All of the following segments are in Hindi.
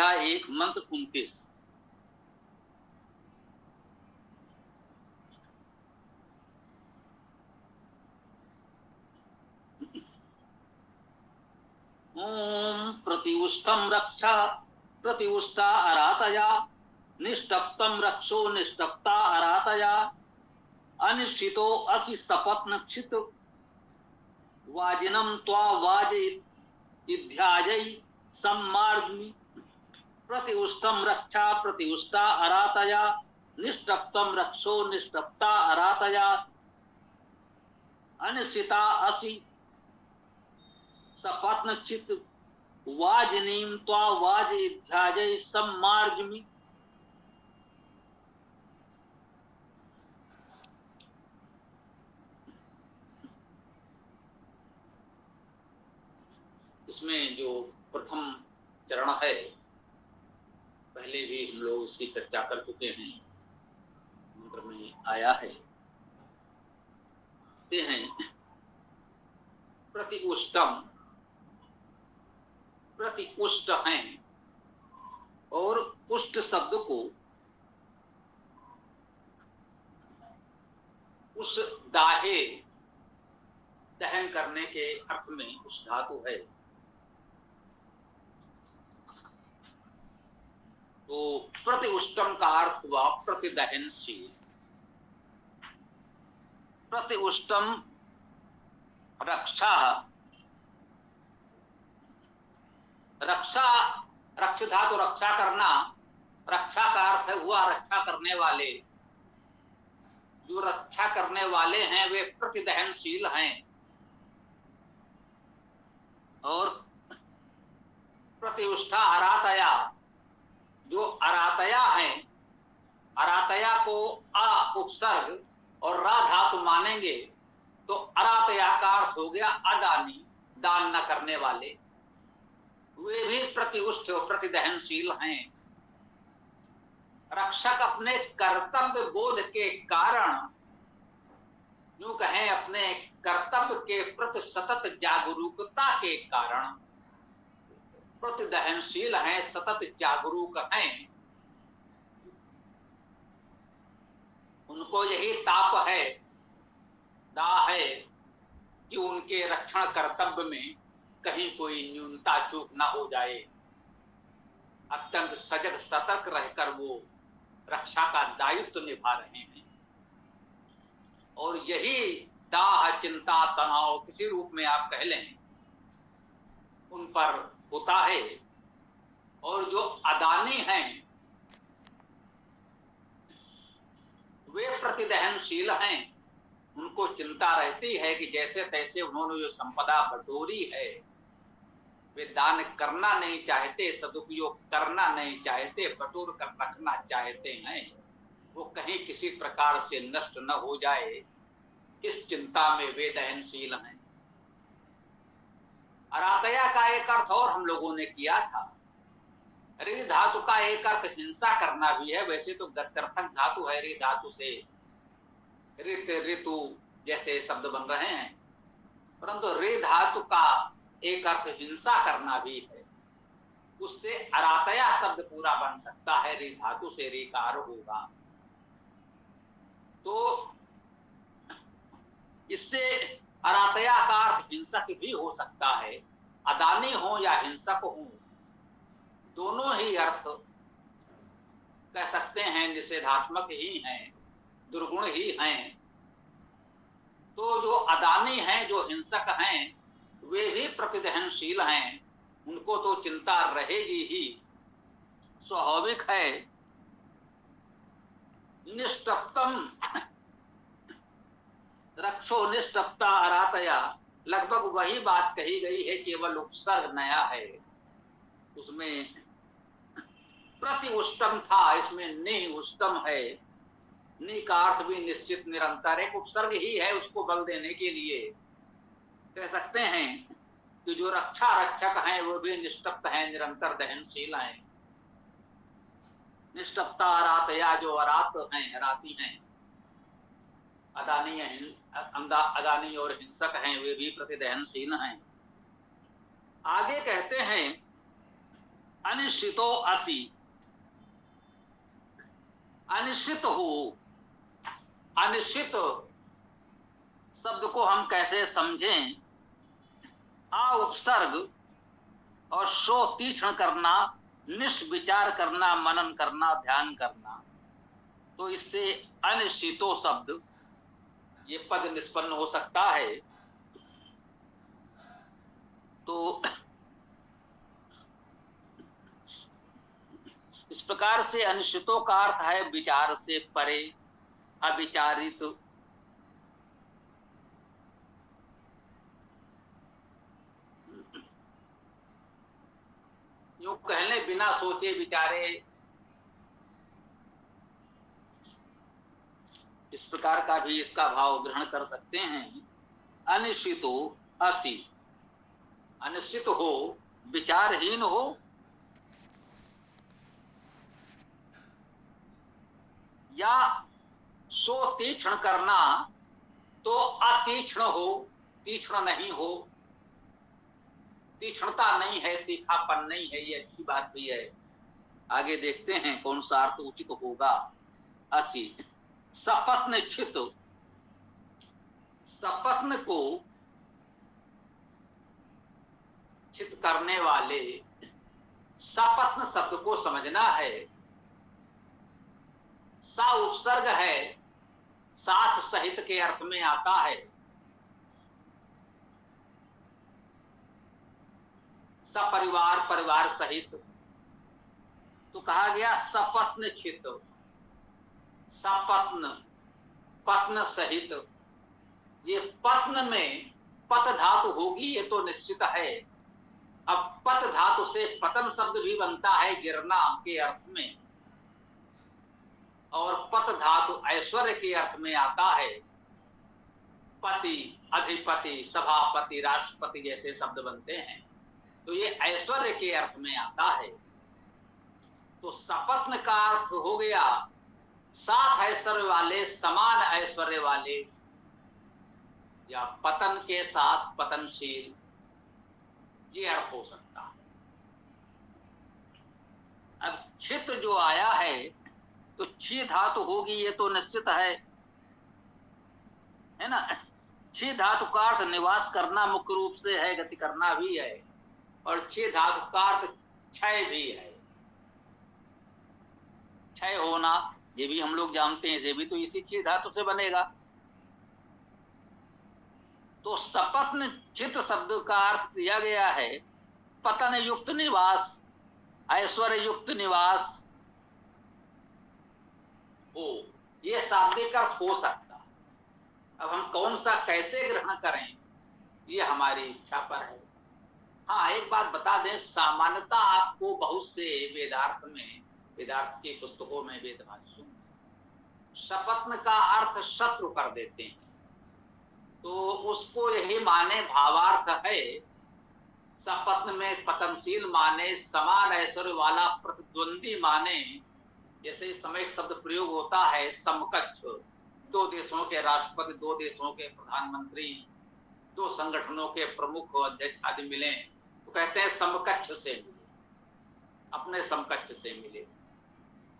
अध्याय 1 मंत्र 29। ओम प्रतिउष्ठम रक्षा प्रतिउष्टा अरातया निष्टप्तम रक्षो निष्टप्ता अरातया अनिश्चितो असि सपत्नक्षित वाजिनम त्वा वाजयिध्याजै सम्मार्ग्मि प्रतिउष्टम रक्षा प्रतिउष्टा अरातया निष्टप्तम रक्षो निष्टप्ता अरातया अनिश्चिता असि सपत्नक्षित वाजिनीम त्वा वाजयिध्याजै सम्मार्ग्मि। इसमें जो प्रथम चरण है, पहले भी हम लोग उसकी चर्चा कर चुके हैं, मंत्र में आया है। ते हैं प्रतिउष्टम, प्रतिउष्ट हैं और उष्ट शब्द को उस दाहे दहन करने के अर्थ में उस धातु है। तो प्रतिउष्टम का अर्थ हुआ प्रतिदहनशील। प्रतिउष्टम रक्षा, रक्षा रक्ष धातु रक्षा करना, रक्षा का अर्थ है हुआ रक्षा करने वाले। जो रक्षा करने वाले हैं वे प्रतिदहनशील हैं। और प्रतिउष्ठा अरातया, जो अरातया है, अरातया को आ उपसर्ग और रा धातु मानेंगे तो अरातया का अर्थ हो गया अदानी, दान न करने वाले। वे भी प्रतिउष्ठ और प्रतिदहनशील हैं। रक्षक अपने कर्तव्य बोध के कारण, यूं कहें अपने कर्तव्य के प्रति सतत जागरूकता के कारण प्रतिदहनशील हैं, सतत जागरूक हैं। उनको यही ताप है, दाह है कि उनके रक्षण कर्तव्य में कहीं कोई न्यूनता चूक न हो जाए। अत्यंत सजग सतर्क रहकर वो रक्षा का दायित्व निभा रहे हैं। और यही दाह, चिंता, तनाव किसी रूप में आप कह लें, उन पर होता है। और जो अदानी हैं वे प्रतिदहनशील हैं। उनको चिंता रहती है कि जैसे तैसे उन्होंने जो संपदा बटोरी है वे दान करना नहीं चाहते, सदुपयोग करना नहीं चाहते, बटोर कर रखना चाहते हैं। वो कहीं किसी प्रकार से नष्ट न हो जाए, इस चिंता में वे दहनशील हैं। अरातया का एक अर्थ और हम लोगों ने किया था। रे धातु का एक अर्थ हिंसा करना भी है। वैसे तो गत्यर्थक धातु है, रे धातु से ऋत, ऋतु जैसे शब्द बन रहे हैं, परंतु रे धातु का एक अर्थ हिंसा करना भी है। उससे अरातया शब्द पूरा बन सकता है। रे धातु से रेकार होगा। तो इससे अरातया का अर्थ हिंसक भी हो सकता है। अदानी हो या हिंसक हो, दोनों ही अर्थ कह सकते हैं निषेधात्मक ही हैं, दुर्गुण ही हैं। तो जो अदानी हैं, जो हिंसक हैं, वे भी प्रतिदहनशील हैं। उनको तो चिंता रहेगी ही, स्वाभाविक है। निष्टप्तम रक्षो निष्टप्ता अरातया, लगभग वही बात कही गई है, केवल उपसर्ग नया है। उसमें प्रति उष्टम था, इसमें नि उष्टम है। नि का अर्थ भी निश्चित निरंतर, एक उपसर्ग ही है उसको बल देने के लिए। कह सकते हैं कि जो रक्षा रक्षक हैं वो भी निष्टप्त हैं, निरंतर दहनशील हैं। निष्टप्ता अरातया, जो अरात हैं, अराती हैं, अदानी और हिंसक हैं, वे भी प्रतिदहनशील हैं। आगे कहते हैं अनिश्चितो असि, अनिश्चित हो। अनिश्चित शब्द को हम कैसे समझें? आ उपसर्ग और शो तीक्ष्ण करना, निष्विचार करना, मनन करना, ध्यान करना, तो इससे अनिश्चितो शब्द ये पद निष्पन्न हो सकता है। तो इस प्रकार से अनिश्चितों का अर्थ है विचार से परे, अविचारित। यूं कहने बिना सोचे विचारे, इस प्रकार का भी इसका भाव ग्रहण कर सकते हैं। अनिश्चितो असि, अनिश्चित हो, विचारहीन हो, या सो तीक्ष्ण करना तो अतीक्ष्ण हो, तीक्ष्ण नहीं हो, तीक्ष्णता नहीं है, तीखापन नहीं है, ये अच्छी बात भी है। आगे देखते हैं कौन सा अर्थ उचित होगा। असी सपत्न छित, सपत्न को छित करने वाले, सपत्न शब्द को समझना है। सा उपसर्ग है, साथ सहित के अर्थ में आता है। सपरिवार, परिवार सहित, तो कहा गया सपत्न छित, सपत्न, पत्न सहित। ये पत्न में पत धातु होगी, ये तो निश्चित है। अब पत धातु से पतन शब्द भी बनता है गिरना के अर्थ में, और पत धातु ऐश्वर्य के अर्थ में आता है। पति, अधिपति, सभापति, राष्ट्रपति जैसे शब्द बनते हैं, तो ये ऐश्वर्य के अर्थ में आता है। तो सपत्न का अर्थ हो गया साथ ऐश्वर्य वाले, समान ऐश्वर्य वाले, या पतन के साथ पतनशील, ये अर्थ हो सकता है। अब छित जो आया है, तो छी धातु होगी, ये तो निश्चित है ना। छी धातु का अर्थ निवास करना मुख्य रूप से है, गति करना भी है, और छी धातु का अर्थ क्षय भी है, क्षय होना, ये भी हम लोग जानते हैं, ये भी तो इसी छी धातु से बनेगा। तो सपत्न चित शब्द का अर्थ दिया गया है पतन युक्त निवास, ऐश्वर्य युक्त निवास हो, ये शाब्दिक अर्थ हो सकता है। अब हम कौन सा कैसे ग्रहण करें, ये हमारी इच्छा पर है। हाँ, एक बात बता दें, सामान्यता आपको बहुत से वेदार्थ में, वेदार्थ की पुस्तकों में, वेदभाष्यों में सपत्न का अर्थ शत्रु कर देते हैं, तो उसको यही माने भावार्थ है। सपत्न में पतनशील माने, समान ऐश्वर्य वाला, प्रतिद्वंदी माने। जैसे समय शब्द प्रयोग होता है समकक्ष, दो देशों के राष्ट्रपति, दो देशों के प्रधानमंत्री, दो संगठनों के प्रमुख अध्यक्ष आदि मिले, तो कहते हैं समकक्ष से मिले, अपने समकक्ष से मिले।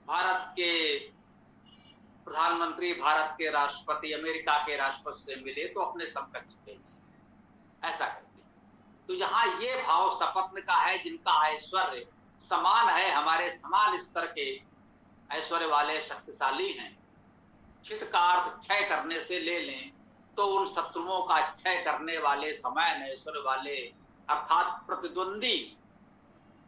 भारत के प्रधानमंत्री, भारत के राष्ट्रपति अमेरिका के राष्ट्रपति से मिले तो अपने समकक्ष पे मिले, ऐसा करते हैं। तो यहाँ ये भाव सपत्न का है, जिनका ऐश्वर्य समान है, हमारे समान स्तर के ऐश्वर्य वाले, शक्तिशाली हैं। छित का अर्थ क्षय करने से ले लें तो उन शत्रुओं का क्षय करने वाले, समान ऐश्वर्य वाले, अर्थात प्रतिद्वंदी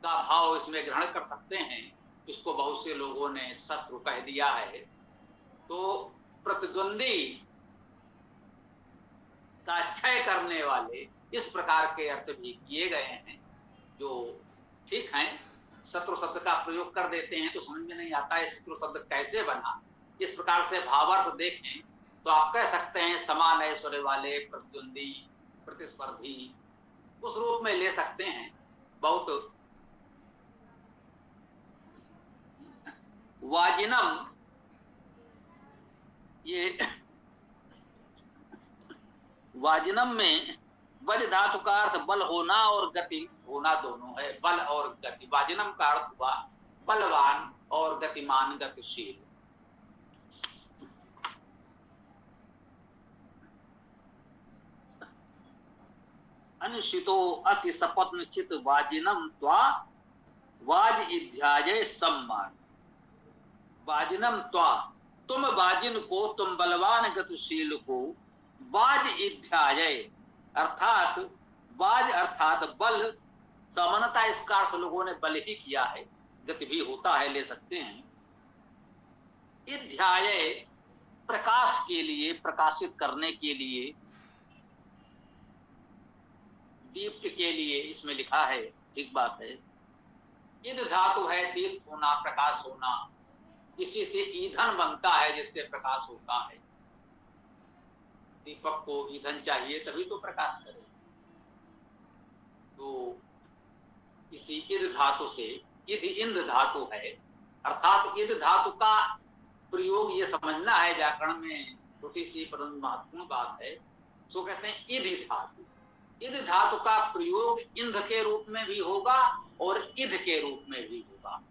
का भाव इसमें ग्रहण कर सकते हैं। इसको बहुत से लोगों ने शत्रु कह दिया है, तो प्रतिद्वंदी का क्षय करने वाले, इस प्रकार के अर्थ भी किए गए हैं, जो ठीक हैं। शत्रु शब्द का प्रयोग कर देते हैं तो समझ में नहीं आता है शत्रु शब्द कैसे बना। इस प्रकार से भावार्थ देखें तो आप कह सकते हैं समान ऐश्वर्य वाले, प्रतिद्वंदी, प्रतिस्पर्धी, उस रूप में ले सकते हैं। बहुत वाजिनम, ये वाजिनम में वज धातु का अर्थ बल होना और गति होना दोनों है, बल और गति। वाजिनम का अर्थ हुआ बलवान और गतिमान, गतिशील। अनुशितो असि सपत्नचित वाजिनम त्वा वाज इध्याजय सम्मान। वाजिनम त्वा, तुम वाजिन को, तुम बलवान गतिशील को, वाज इध्याजय अर्थात वाज अर्थात बल, सामान्यतः इसका अर्थ लोगों ने बल ही किया है, गति भी होता है, ले सकते हैं। इध्याजय प्रकाश के लिए, प्रकाशित करने के लिए, दीप्त के लिए इसमें लिखा है, ठीक बात है। इध धातु है दीप्त होना, प्रकाश होना, इसी से ईंधन बनता है जिससे प्रकाश होता है। दीपक को ईंधन चाहिए तभी तो प्रकाश करे। तो इसी इध धातु से, इध इंद्र धातु है, अर्थात इध धातु का प्रयोग ये समझना है, व्याकरण में छोटी सी परंतु महत्वपूर्ण बात है। सो कहते हैं इध धातु। इध धातु का प्रयोग इंद्र के रूप में भी होगा और इध के रूप में भी होगा।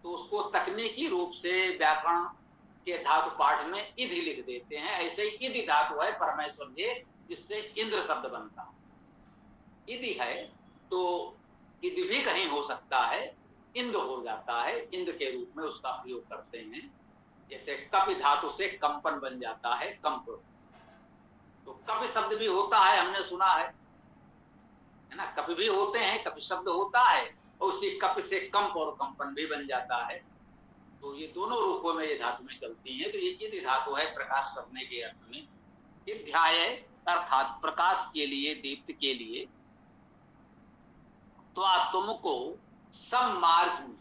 तो उसको तकनीकी रूप से व्याकरण के धातु पाठ में इध लिख देते हैं। ऐसे ही इध धातु है परमेश्वर ये, जिससे इंद्र शब्द बनता। इधि है तो इध भी कहीं हो सकता है, इंद्र हो जाता है, इंद्र के रूप में उसका प्रयोग करते हैं। जैसे कपि धातु से कंपन बन जाता है, कंप। तो कपि शब्द भी होता है, हमने सुना है ना, कपि भी होते हैं, कपि शब्द होता है, और उसी कपि से कंप और कंपन भी बन जाता है। तो ये दोनों रूपों में ये धातु में चलती है। तो ये इध धातु है प्रकाश करने के अर्थ में। इध्याय अर्थात प्रकाश के लिए, दीप्त के लिए। तो तुमको सम्मार्ग,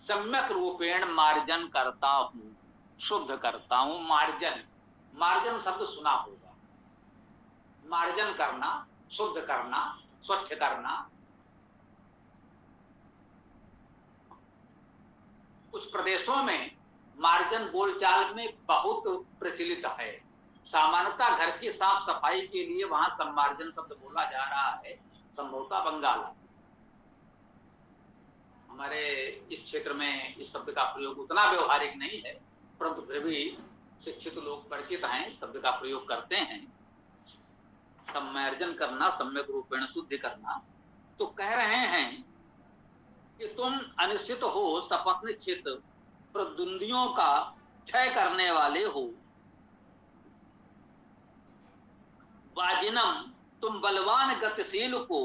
सम्यक रूपेण मार्जन करता हूं, शुद्ध करता हूं। मार्जन, मार्जन शब्द सुना होगा, मार्जन करना, शुद्ध करना, स्वच्छ करना। कुछ प्रदेशों में मार्जन बोलचाल में बहुत प्रचलित है। सामान्यतः घर की साफ सफाई के लिए वहां सम्मार्जन शब्द बोला जा रहा है, संभवतः बंगाल। हमारे इस क्षेत्र में इस शब्द का प्रयोग उतना व्यवहारिक नहीं है, परंतु फिर भी शिक्षित लोग परिचित हैं, शब्द का प्रयोग करते हैं। सम्मार्जन करना, सम्यक रूपेण शुद्ध करना। तो कह रहे हैं कि तुम अनिश्चित हो, सपत्नचित, प्रद्वंदियों का क्षय करने वाले हो। वाजिनम, तुम बलवान गतिशील को,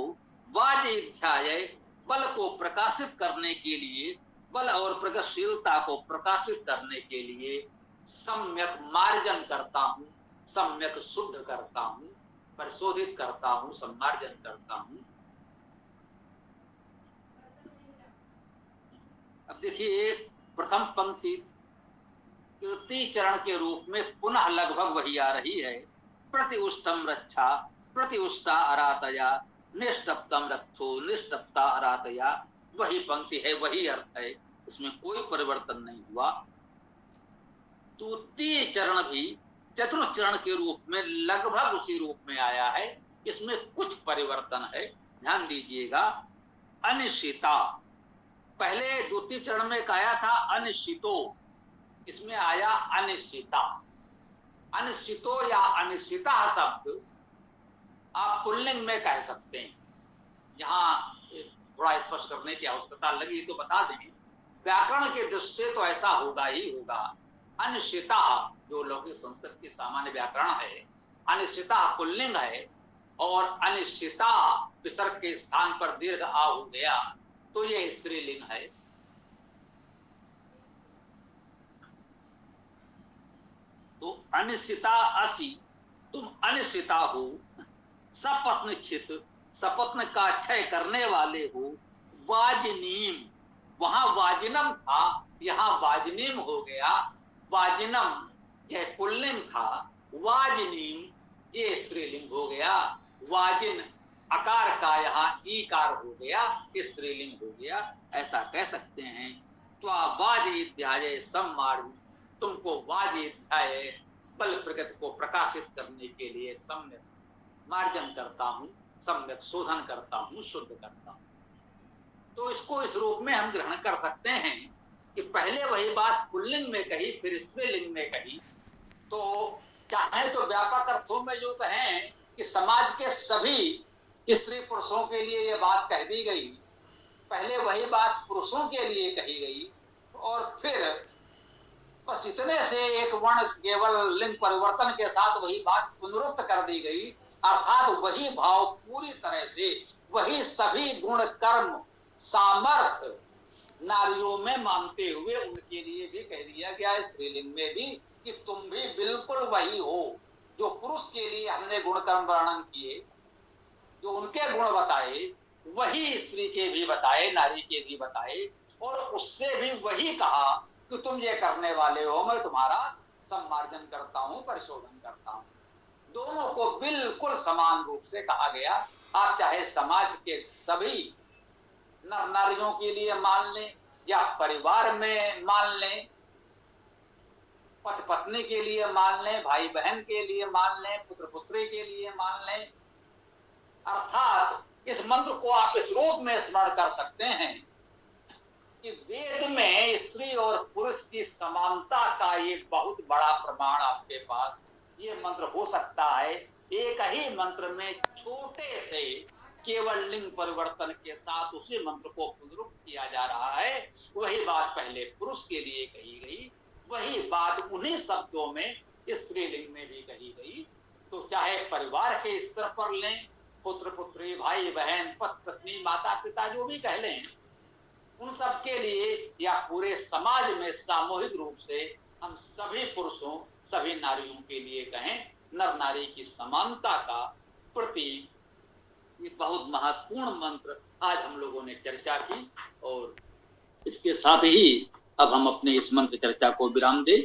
वाज इध्याय, बल को प्रकाशित करने के लिए, बल और प्रगतिशीलता को प्रकाशित करने के लिए सम्यक मार्जन करता हूं, सम्यक शुद्ध करता हूं, परिशोधित करता हूं, सम्मार्जन करता हूं। अब देखिए, प्रथम पंक्ति तृतीय चरण के रूप में पुनः लगभग वही आ रही है। प्रति उष्टम रक्षा, प्रति उष्टा अरातया, निष्टप्तम रक्षो, निष्टप्ता अरातया। वही पंक्ति है, वही अर्थ है, इसमें कोई परिवर्तन नहीं हुआ। तृतीय चरण भी चतुर्थ चरण के रूप में लगभग उसी रूप में आया है, इसमें कुछ परिवर्तन है, ध्यान दीजिएगा। अनिश्चिता, पहले द्वितीय चरण में कहा था अनिश्चितो, इसमें आया अनिश्चिता। अनिश्चितो या अनिश्चिता शब्द आप पुल्लिंग में कह सकते हैं। यहां थोड़ा स्पष्ट करने की आवश्यकता लगी तो बता दें, व्याकरण के दृष्टि से तो ऐसा होगा ही होगा। अनिश्चिता जो लौकिक संस्कृत की सामान्य व्याकरण है, अनिश्चिता पुल्लिंग है, और अनिश्चिता विसर्ग के स्थान पर दीर्घ आ हो गया तो यह स्त्रीलिंग है। तो अनिश्चिता असि, तुम अनिश्चिता हो, सपत्नचित, सपत्न का क्षय करने वाले हो। वाजिनीम, वहां वाजिनम था, यहां वाजिनीम हो गया। वाजिनम यह पुल्लिंग था, वाजिनीम ये स्त्रीलिंग हो गया। वाजिन अकार का यहाँ ईकार हो गया, स्त्रीलिंग हो गया, ऐसा कह सकते हैं। तो वाज इध्याय सम्मार्ग, तुमको वाज इध्याय बल प्रगति को प्रकाशित करने के लिए सम्यक मार्जन करता हूं, सम्यक शोधन करता हूं, शुद्ध करता हूं। तो इसको इस रूप में हम ग्रहण कर सकते हैं कि पहले वही बात पुल्लिंग में कही, फिर स्त्रीलिंग में कही। तो चाहे तो व्यापक अर्थों में जो कहें कि समाज के सभी स्त्री पुरुषों के लिए यह बात कह दी गई, पहले वही बात पुरुषों के लिए कही गई और फिर बस इतने से एक वर्ण केवल लिंग परिवर्तन के साथ वही बात पुनरुक्त कर दी गई, अर्थात वही भाव पूरी तरह से, वही सभी गुण कर्म सामर्थ्य नारियों में मानते हुए उनके लिए भी कह दिया गया स्त्रीलिंग में भी कि तुम भी बिल्कुल वही हो जो पुरुष के लिए हमने गुण कर्म वर्णन किए, जो उनके गुण बताए वही स्त्री के भी बताए, नारी के भी बताए, और उससे भी वही कहा कि तुम ये करने वाले हो, मैं तुम्हारा सम्मार्जन करता हूं, परिशोधन करता हूं। दोनों को बिल्कुल समान रूप से कहा गया। आप चाहे समाज के सभी नर नारियों के लिए मान लें या परिवार में मान लें, पति पत्नी के लिए मान लें, भाई बहन के लिए मान लें, पुत्र पुत्री के लिए मान लें, अर्थात इस मंत्र को आप इस रूप में स्मरण कर सकते हैं कि वेद में स्त्री और पुरुष की समानता का ये बहुत बड़ा प्रमाण आपके पास ये मंत्र हो सकता है। एक ही मंत्र में छोटे से केवल लिंग परिवर्तन के साथ उसी मंत्र को पुनरुक्त किया जा रहा है। वही बात पहले पुरुष के लिए कही गई, वही बात उन्हीं शब्दों में स्त्रीलिंग में भी कही गई। तो चाहे परिवार के स्तर पर लें, पुत्र पुत्री, भाई बहन, पति पत्नी, माता पिता, जो भी कह लें, उन सब के लिए या पूरे समाज में सामूहिक रूप से हम सभी पुरुषों सभी नारियों के लिए कहें, नर नारी की समानता का प्रतीक ये बहुत महत्वपूर्ण मंत्र आज हम लोगों ने चर्चा की। और इसके साथ ही अब हम अपने इस मंत्र चर्चा को विराम दें।